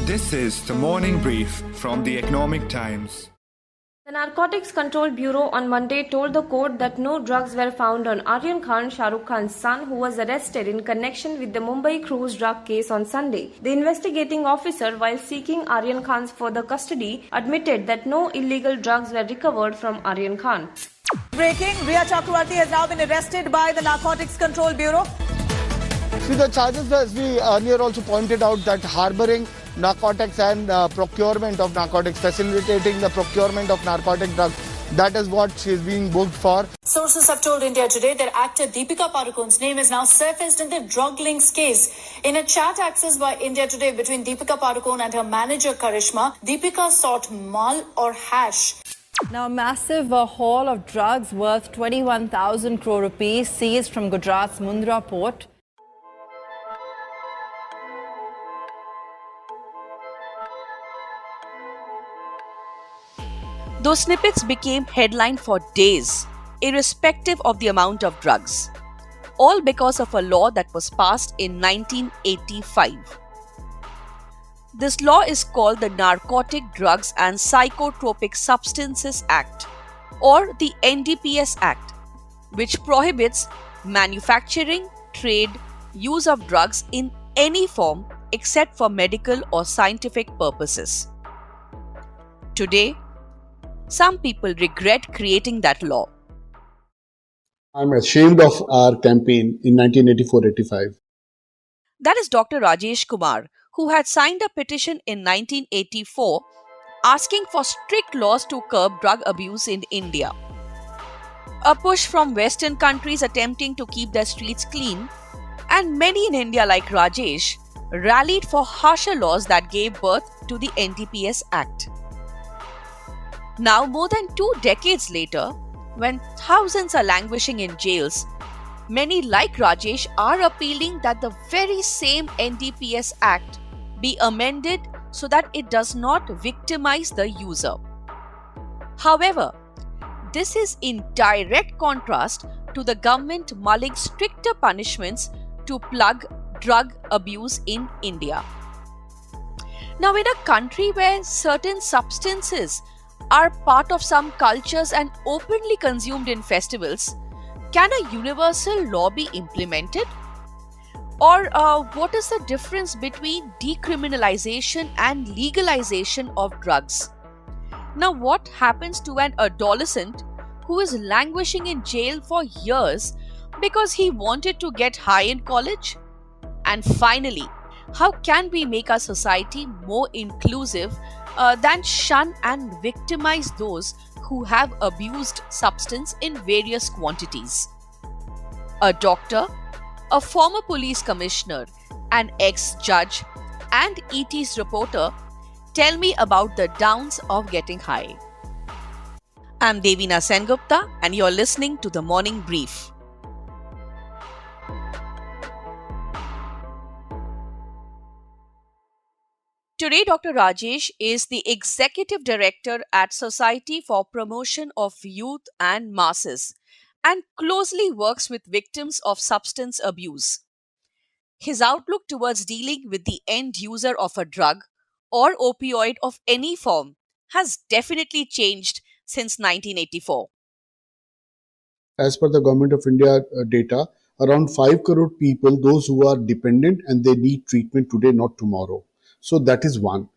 This is the morning brief from the Economic Times. The Narcotics Control Bureau on Monday told the court that no drugs were found on Aryan Khan, Shah Rukh Khan's son, who was arrested in connection with the Mumbai cruise drug case on Sunday. The investigating officer, while seeking Aryan Khan's further custody, admitted that no illegal drugs were recovered from Aryan Khan. Breaking, Riya Chakravarti has now been arrested by the Narcotics Control Bureau. See, the charges, as we earlier also pointed out, that harboring narcotics and procurement of narcotics, facilitating the procurement of narcotic drugs, that is what she is being booked for. Sources have told India Today that actor Deepika Padukone's name is now surfaced in the drug links case. In a chat accessed by India Today between Deepika Padukone and her manager Karishma, Deepika sought mal or hash. Now, a massive haul of drugs worth 21,000 crore rupees seized from Gujarat's Mundra port. Those snippets became headline for days, irrespective of the amount of drugs, all because of a law that was passed in 1985. This law is called the Narcotic Drugs and Psychotropic Substances Act, or the NDPS Act, which prohibits manufacturing, trade, use of drugs in any form except for medical or scientific purposes. Today, some people regret creating that law. I'm ashamed of our campaign in 1984-85. That is Dr. Rajesh Kumar, who had signed a petition in 1984 asking for strict laws to curb drug abuse in India. A push from Western countries attempting to keep their streets clean, and many in India like Rajesh rallied for harsher laws that gave birth to the NDPS Act. Now, more than 2 decades later, when thousands are languishing in jails, many like Rajesh are appealing that the very same NDPS Act be amended so that it does not victimize the user. However, this is in direct contrast to the government mulling stricter punishments to plug drug abuse in India. Now, in a country where certain substances are part of some cultures and openly consumed in festivals, can a universal law be implemented? Or what is the difference between decriminalization and legalization of drugs? Now, what happens to an adolescent who is languishing in jail for years because he wanted to get high in college? And finally, how can we make our society more inclusive than shun and victimize those who have abused substance in various quantities? A doctor, a former police commissioner, an ex-judge, and ET's reporter tell me about the downs of getting high. I'm Devina Sengupta, and you're listening to the Morning Brief. Today, Dr. Rajesh is the Executive Director at Society for Promotion of Youth and Masses and closely works with victims of substance abuse. His outlook towards dealing with the end user of a drug or opioid of any form has definitely changed since 1984. As per the Government of India data, around 5 crore people, those who are dependent and they need treatment today, not tomorrow. So that is one.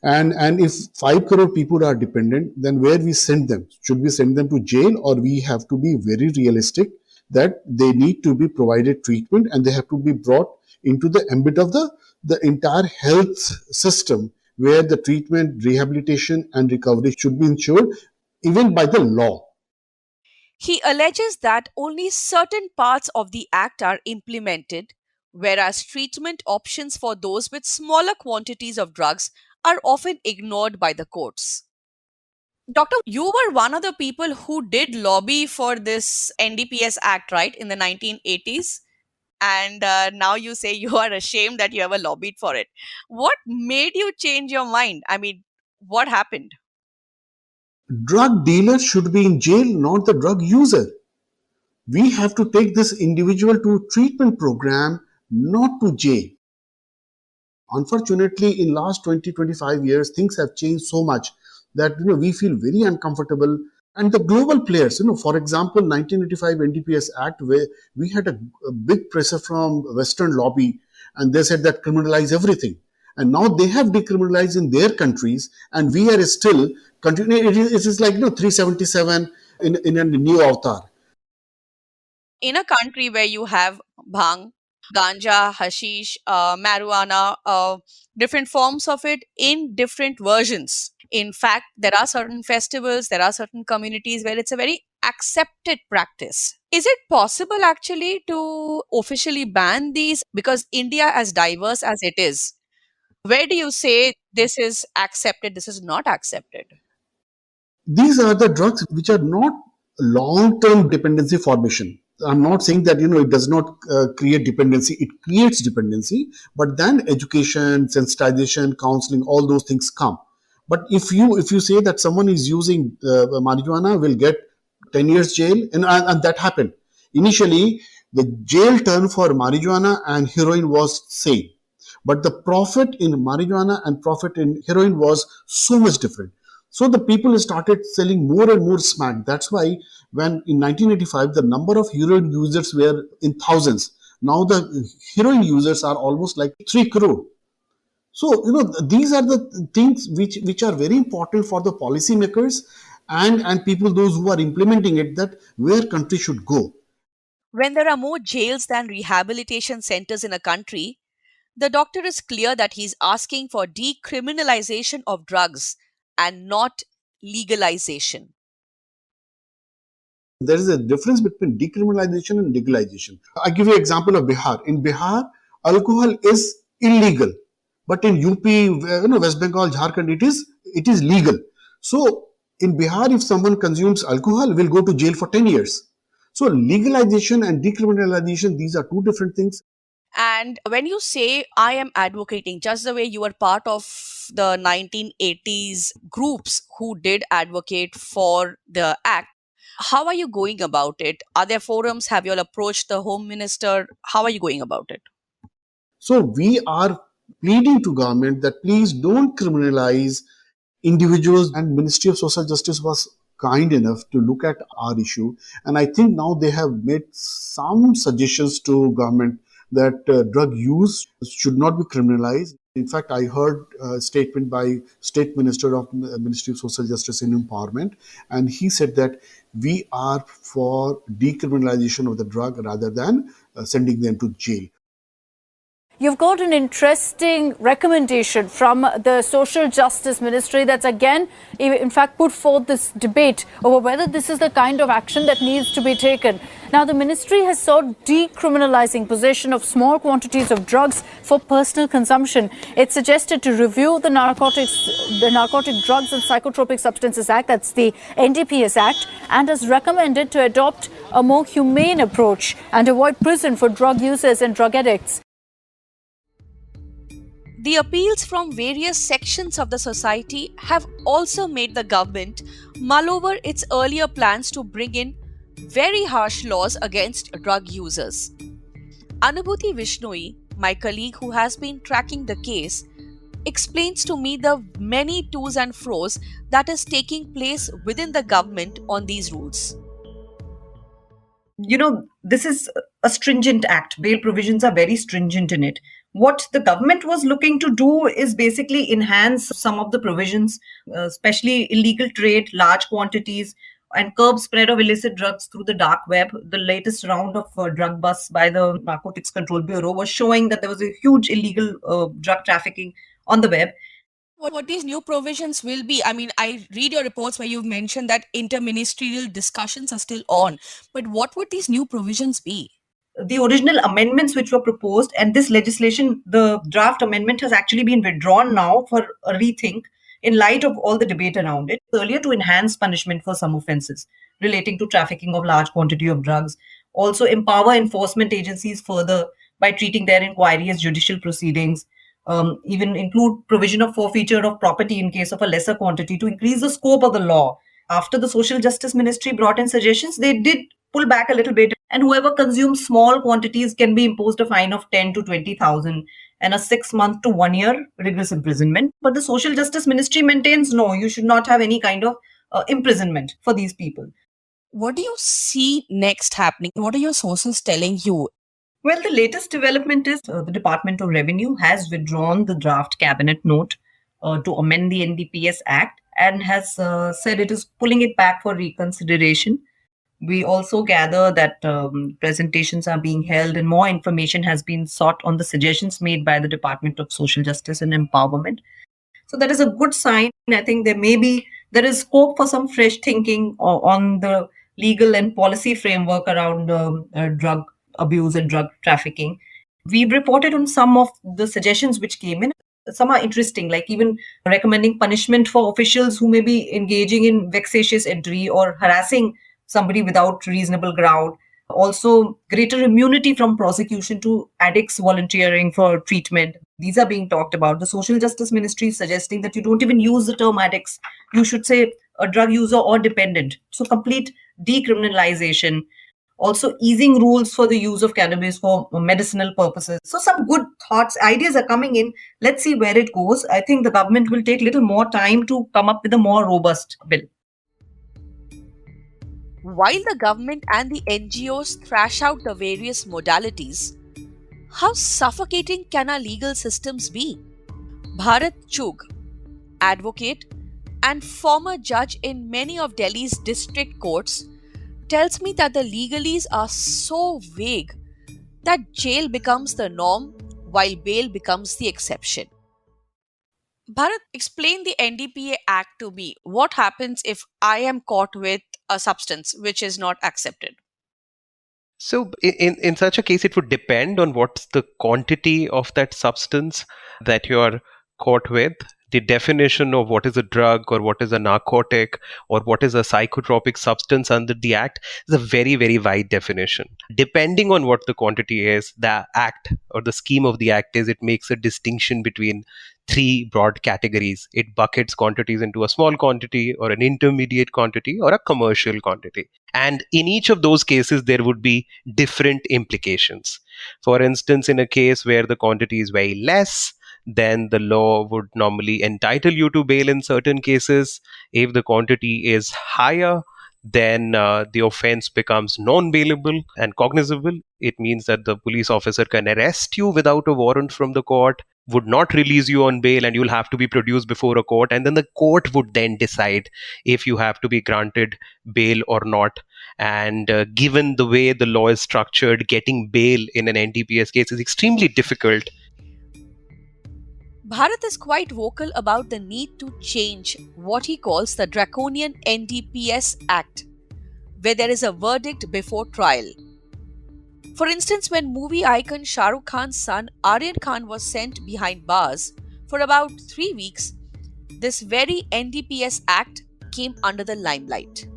And if 5 crore people are dependent, then where we send them? Should we send them to jail, or we have to be very realistic that they need to be provided treatment and they have to be brought into the ambit of the entire health system, where the treatment, rehabilitation and recovery should be ensured even by the law. He alleges that only certain parts of the Act are implemented, whereas treatment options for those with smaller quantities of drugs are often ignored by the courts. Doctor, you were one of the people who did lobby for this NDPS Act, right, in the 1980s? And now you say you are ashamed that you ever lobbied for it. What made you change your mind? I mean, what happened? Drug dealer should be in jail, not the drug user. We have to take this individual to treatment program, not to jail. Unfortunately, in last 20-25 years, things have changed so much that we feel very uncomfortable. And the global players, for example, 1985 NDPS Act, where we had a big pressure from Western lobby, and they said that criminalize everything. And now they have decriminalized in their countries, and we are still continuing. It is like 377 in a new avatar. In a country where you have bhang, ganja, hashish, marijuana, different forms of it in different versions. In fact, there are certain festivals, there are certain communities where it's a very accepted practice. Is it possible actually to officially ban these? Because India, as diverse as it is, where do you say this is accepted, this is not accepted? These are the drugs which are not long-term dependency formation. I'm not saying that it does not create dependency. It creates dependency, but then education, sensitization, counseling, all those things come. But if you say that someone is using marijuana will get 10 years jail, and that happened. Initially, the jail term for marijuana and heroin was same, but the profit in marijuana and profit in heroin was so much different. So the people started selling more and more smack. That's why when in 1985 the number of heroin users were in thousands. Now the heroin users are almost like 3 crore. So these are the things which are very important for the policymakers and people those who are implementing it, that where country should go. When there are more jails than rehabilitation centers in a country, the doctor is clear that he's asking for decriminalization of drugs and not legalization. There is a difference between decriminalization and legalization. I give you an example of Bihar. In Bihar, alcohol is illegal, but in UP, West Bengal, Jharkhand, it is legal. So in Bihar, if someone consumes alcohol, will go to jail for 10 years. So legalization and decriminalization, these are two different things. And when you say I am advocating, just the way you were part of the 1980s groups who did advocate for the act, how are you going about it? Are there forums? Have you all approached the Home Minister? How are you going about it? So we are pleading to government that please don't criminalize individuals, and Ministry of Social Justice was kind enough to look at our issue, and I think now they have made some suggestions to government that drug use should not be criminalized. In fact, I heard a statement by State Minister of Ministry of Social Justice and Empowerment, and he said that we are for decriminalization of the drug rather than sending them to jail. You've got an interesting recommendation from the Social Justice Ministry that's again, in fact, put forth this debate over whether this is the kind of action that needs to be taken. Now, the ministry has sought decriminalizing possession of small quantities of drugs for personal consumption. It's suggested to review the Narcotic Drugs and Psychotropic Substances Act, that's the NDPS Act, and has recommended to adopt a more humane approach and avoid prison for drug users and drug addicts. The appeals from various sections of the society have also made the government mull over its earlier plans to bring in very harsh laws against drug users. Anubhuti Vishnoi, my colleague who has been tracking the case, explains to me the many to's and fro's that is taking place within the government on these rules. This is a stringent act. Bail provisions are very stringent in it. What the government was looking to do is basically enhance some of the provisions, especially illegal trade, large quantities, and curb spread of illicit drugs through the dark web. The latest round of drug busts by the Narcotics Control Bureau was showing that there was a huge illegal drug trafficking on the web. What these new provisions will be, I mean, I read your reports where you've mentioned that interministerial discussions are still on, but what would these new provisions be? The original amendments which were proposed, and this legislation, the draft amendment has actually been withdrawn now for a rethink in light of all the debate around it. Earlier, to enhance punishment for some offenses relating to trafficking of large quantity of drugs, also empower enforcement agencies further by treating their inquiry as judicial proceedings, even include provision of forfeiture of property in case of a lesser quantity to increase the scope of the law. After the Social Justice Ministry brought in suggestions, they did pull back a little bit, and whoever consumes small quantities can be imposed a fine of 10 to 20,000, and a 6 month to 1 year rigorous imprisonment. But the Social Justice Ministry maintains no, you should not have any kind of imprisonment for these people. What do you see next happening? What are your sources telling you? Well, the latest development is the Department of Revenue has withdrawn the draft cabinet note to amend the NDPS Act and has said it is pulling it back for reconsideration. We also gather that presentations are being held and more information has been sought on the suggestions made by the Department of Social Justice and Empowerment. So that is a good sign. I think there is scope for some fresh thinking on the legal and policy framework around drug abuse and drug trafficking. We've reported on some of the suggestions which came in. Some are interesting, like even recommending punishment for officials who may be engaging in vexatious entry or harassing somebody without reasonable ground. Also, greater immunity from prosecution to addicts volunteering for treatment. These are being talked about. The Social Justice Ministry is suggesting that you don't even use the term addicts. You should say a drug user or dependent. So, complete decriminalization. Also, easing rules for the use of cannabis for medicinal purposes. So, some good thoughts, ideas are coming in. Let's see where it goes. I think the government will take a little more time to come up with a more robust bill. While the government and the NGOs thrash out the various modalities, how suffocating can our legal systems be? Bharat Chugh, advocate and former judge in many of Delhi's district courts, tells me that the legalese are so vague that jail becomes the norm while bail becomes the exception. Bharat, explain the NDPA Act to me. What happens if I am caught with a substance which is not accepted? So in such a case, it would depend on what's the quantity of that substance that you're caught with. The definition of what is a drug or what is a narcotic or what is a psychotropic substance under the Act is a very, very wide definition. Depending on what the quantity is, the Act or the scheme of the Act is, it makes a distinction between three broad categories. It buckets quantities into a small quantity or an intermediate quantity or a commercial quantity. And in each of those cases, there would be different implications. For instance, in a case where the quantity is very less, then the law would normally entitle you to bail in certain cases. If the quantity is higher, then the offense becomes non-bailable and cognizable. It means that the police officer can arrest you without a warrant from the court, would not release you on bail, and you'll have to be produced before a court. And then the court would then decide if you have to be granted bail or not. And given the way the law is structured, getting bail in an NDPS case is extremely difficult. Bharat is quite vocal about the need to change what he calls the draconian NDPS Act, where there is a verdict before trial. For instance, when movie icon Shah Rukh Khan's son Aryan Khan was sent behind bars for about 3 weeks, this very NDPS Act came under the limelight.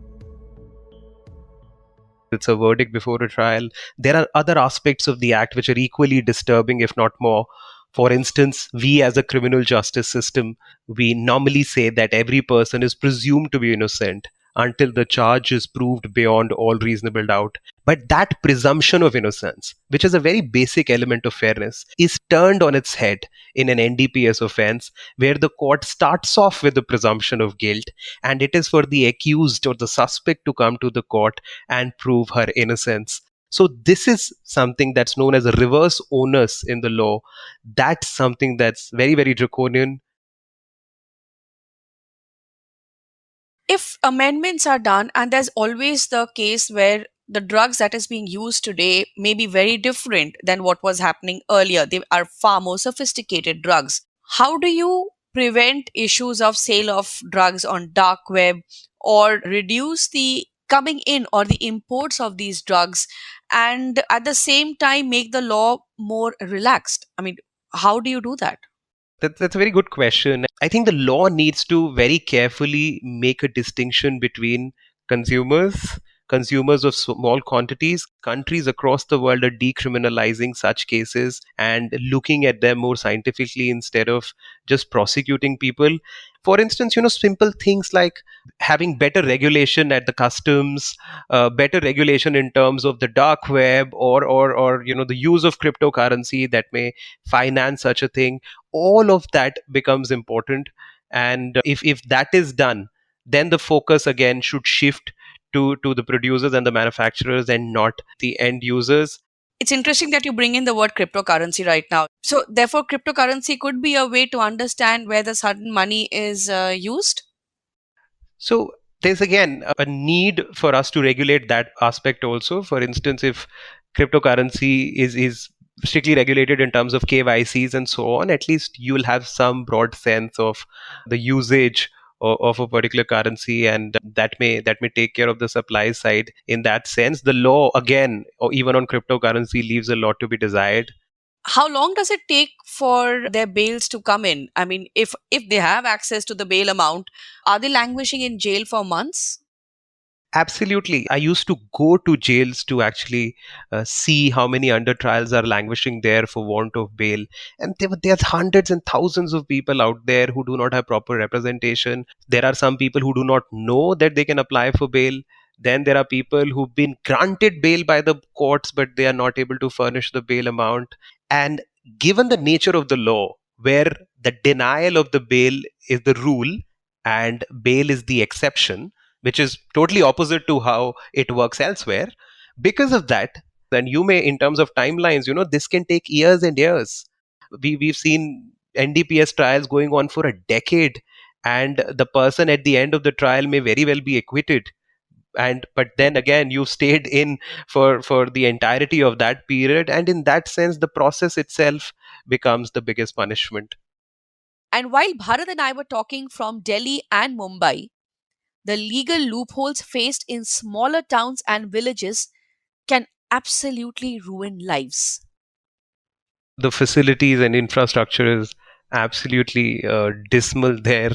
It's a verdict before a trial. There are other aspects of the Act which are equally disturbing, if not more. For instance, we as a criminal justice system, we normally say that every person is presumed to be innocent until the charge is proved beyond all reasonable doubt. But that presumption of innocence, which is a very basic element of fairness, is turned on its head in an NDPS offense where the court starts off with the presumption of guilt, and it is for the accused or the suspect to come to the court and prove her innocence. So this is something that's known as a reverse onus in the law. That's something that's very, very draconian. If amendments are done, and there's always the case where the drugs that is being used today may be very different than what was happening earlier. They are far more sophisticated drugs. How do you prevent issues of sale of drugs on dark web or reduce the coming in or the imports of these drugs and at the same time make the law more relaxed? I mean, how do you do that? That's a very good question. I think the law needs to very carefully make a distinction between consumers consumers of small quantities. Countries across the world are decriminalizing such cases and looking at them more scientifically instead of just prosecuting people. For instance, simple things like having better regulation at the customs, better regulation in terms of the dark web, or the use of cryptocurrency that may finance such a thing. All of that becomes important, and if that is done, then the focus again should shift to the producers and the manufacturers and not the end users. It's interesting that you bring in the word cryptocurrency right now. So, therefore, cryptocurrency could be a way to understand where the sudden money is used. So there's again a need for us to regulate that aspect also. For instance, if cryptocurrency is strictly regulated in terms of KYCs and so on, at least you'll have some broad sense of the usage of a particular currency, and that may take care of the supply side. In that sense, the law again, or even on cryptocurrency, leaves a lot to be desired. How long does it take for their bails to come in? I mean, if they have access to the bail amount, are they languishing in jail for months? Absolutely. I used to go to jails to actually see how many under trials are languishing there for want of bail. And there's hundreds and thousands of people out there who do not have proper representation. There are some people who do not know that they can apply for bail. Then there are people who've been granted bail by the courts, but they are not able to furnish the bail amount. And given the nature of the law, where the denial of the bail is the rule and bail is the exception, which is totally opposite to how it works elsewhere. Because of that, then you may, in terms of timelines, this can take years and years. We've seen NDPS trials going on for a decade, and the person at the end of the trial may very well be acquitted. But then again, you've stayed in for the entirety of that period, and in that sense, the process itself becomes the biggest punishment. And while Bharat and I were talking from Delhi and Mumbai, the legal loopholes faced in smaller towns and villages can absolutely ruin lives. The facilities and infrastructure is absolutely dismal there.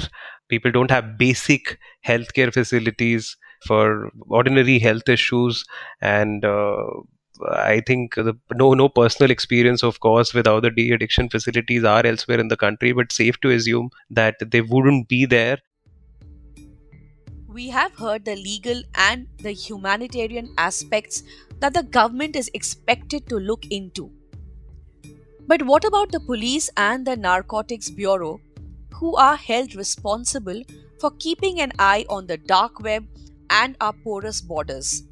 People don't have basic healthcare facilities for ordinary health issues, and I think no personal experience, of course, with how the de-addiction facilities are elsewhere in the country, but safe to assume that they wouldn't be there. We have heard the legal and the humanitarian aspects that the government is expected to look into. But what about the police and the Narcotics Bureau, who are held responsible for keeping an eye on the dark web and our porous borders?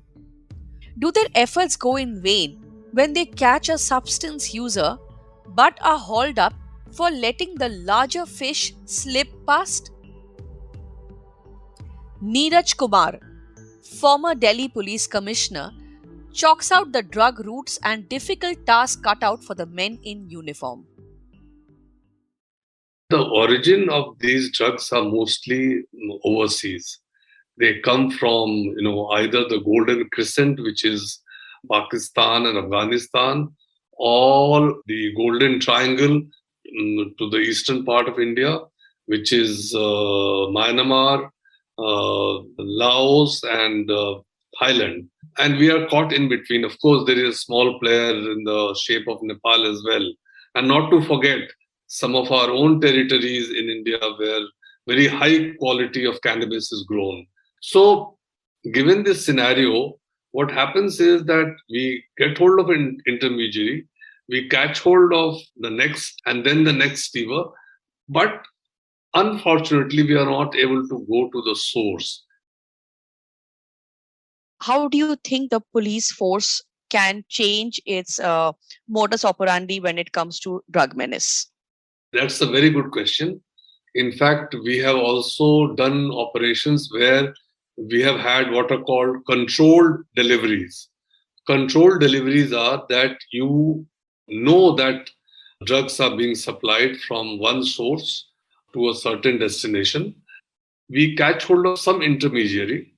Do their efforts go in vain when they catch a substance user but are hauled up for letting the larger fish slip past? Neeraj Kumar, former Delhi Police Commissioner, chalks out the drug routes and difficult tasks cut out for the men in uniform. The origin of these drugs are mostly overseas. They come from, either the Golden Crescent, which is Pakistan and Afghanistan, or the Golden Triangle to the eastern part of India, which is Myanmar, Laos, and Thailand. And we are caught in between. Of course, there is a small player in the shape of Nepal as well. And not to forget some of our own territories in India where very high quality of cannabis is grown. So, given this scenario, what happens is that we get hold of an intermediary, we catch hold of the next and then the next steamer, but unfortunately, we are not able to go to the source. How do you think the police force can change its modus operandi when it comes to drug menace? That's a very good question. In fact, we have also done operations where we have had what are called controlled deliveries. Controlled deliveries are that you know that drugs are being supplied from one source to a certain destination. We catch hold of some intermediary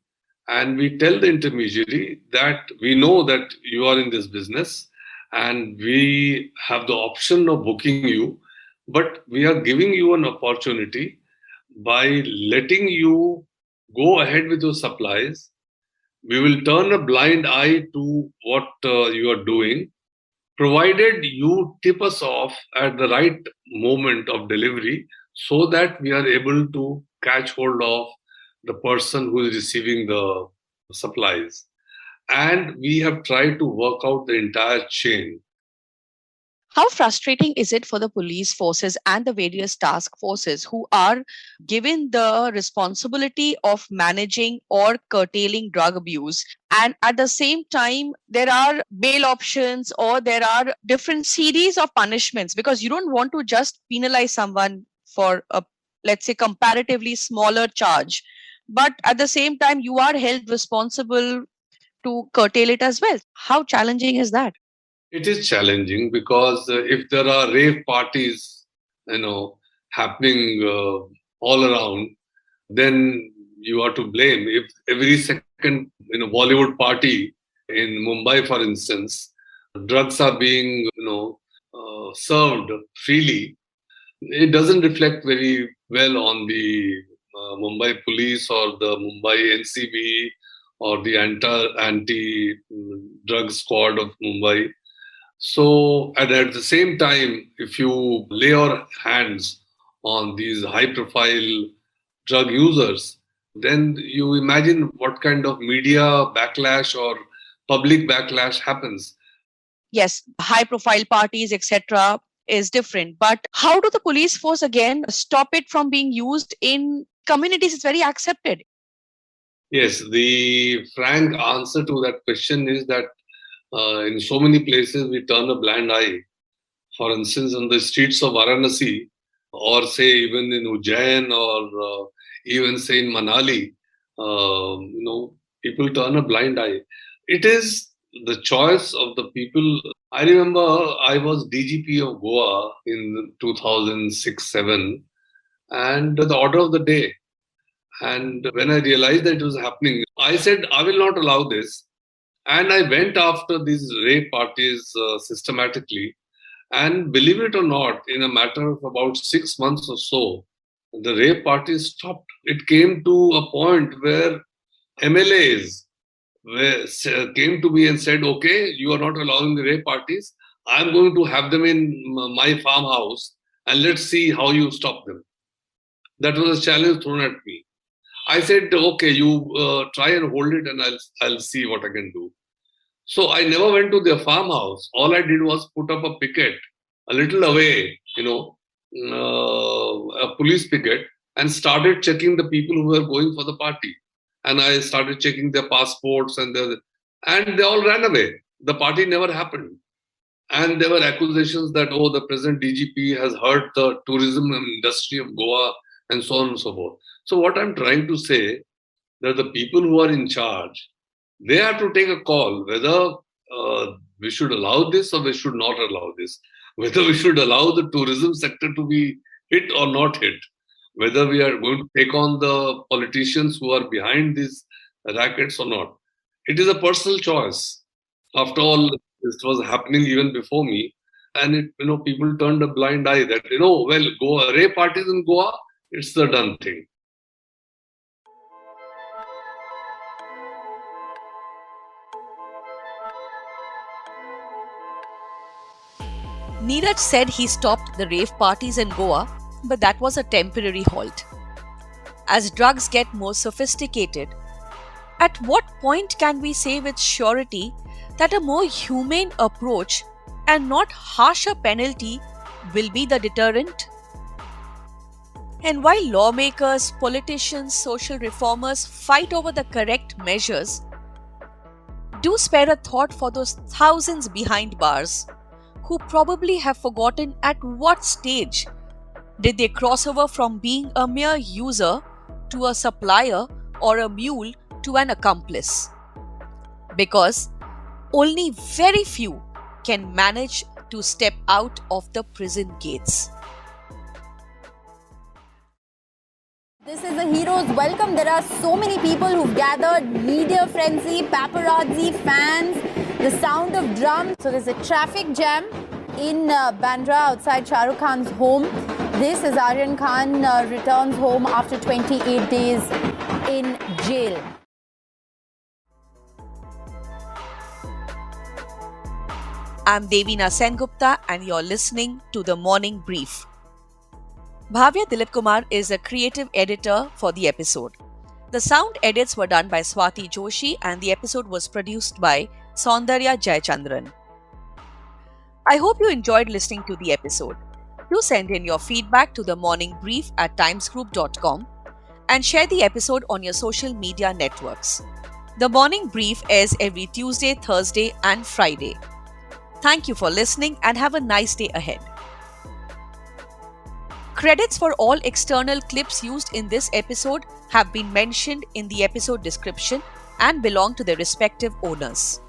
and we tell the intermediary that we know that you are in this business and we have the option of booking you, but we are giving you an opportunity by letting you go ahead with your supplies. We will turn a blind eye to what you are doing, provided you tip us off at the right moment of delivery so that we are able to catch hold of the person who is receiving the supplies. And we have tried to work out the entire chain. How frustrating is it for the police forces and the various task forces who are given the responsibility of managing or curtailing drug abuse? And at the same time, there are bail options or there are different series of punishments, because you don't want to just penalize someone for a, let's say, comparatively smaller charge. But at the same time, you are held responsible to curtail it as well. How challenging is that? It is challenging because if there are rave parties, happening all around, then you are to blame. If every second Bollywood party in Mumbai, for instance, drugs are being served freely, it doesn't reflect very well on the Mumbai police or the Mumbai NCB or the anti-drug squad of Mumbai. So, and at the same time, if you lay your hands on these high-profile drug users, then you imagine what kind of media backlash or public backlash happens. Yes, high-profile parties, etc., is different. But how do the police force again stop it from being used in communities? It's very accepted. Yes, the frank answer to that question is that in so many places we turn a blind eye. For instance, on the streets of Varanasi, or say even in Ujjain, or even say in Manali, people turn a blind eye. It is the choice of the people. I remember I was DGP of Goa in 2006-07, and the order of the day. And when I realized that it was happening, I said, I will not allow this. And I went after these rave parties systematically. And believe it or not, in a matter of about 6 months or so, the rave parties stopped. It came to a point where MLAs came to me and said, okay, you are not allowing the rave parties. I'm going to have them in my farmhouse and let's see how you stop them. That was a challenge thrown at me. I said, okay, you try and hold it and I'll see what I can do. So I never went to their farmhouse. All I did was put up a picket a little away, a police picket, and started checking the people who were going for the party. And I started checking their passports and they all ran away. The party never happened. And there were accusations that, the present DGP has hurt the tourism industry of Goa and so on and so forth. So what I'm trying to say, that the people who are in charge, they have to take a call whether we should allow this or we should not allow this. Whether we should allow the tourism sector to be hit or not hit. Whether we are going to take on the politicians who are behind these rackets or not. It is a personal choice. After all, this was happening even before me. And people turned a blind eye that, Goa, rave parties in Goa, it's the done thing. Neeraj said he stopped the rave parties in Goa, but that was a temporary halt. As drugs get more sophisticated, at what point can we say with surety that a more humane approach and not harsher penalty will be the deterrent? And while lawmakers, politicians, social reformers fight over the correct measures, do spare a thought for those thousands behind bars who probably have forgotten at what stage did they cross over from being a mere user to a supplier or a mule to an accomplice. Because only very few can manage to step out of the prison gates. This is a hero's welcome. There are so many people who've gathered, media frenzy, paparazzi, fans, the sound of drums. So there's a traffic jam in Bandra outside Shah Rukh Khan's home. This is Aryan Khan returns home after 28 days in jail. I'm Devina Sengupta and you're listening to The Morning Brief. Bhavya Dilip Kumar is the creative editor for the episode. The sound edits were done by Swati Joshi and the episode was produced by Saundarya Jayachandran. I hope you enjoyed listening to the episode. Do send in your feedback to The Morning Brief at timesgroup.com and share the episode on your social media networks. The Morning Brief airs every Tuesday, Thursday and Friday. Thank you for listening and have a nice day ahead. Credits for all external clips used in this episode have been mentioned in the episode description and belong to their respective owners.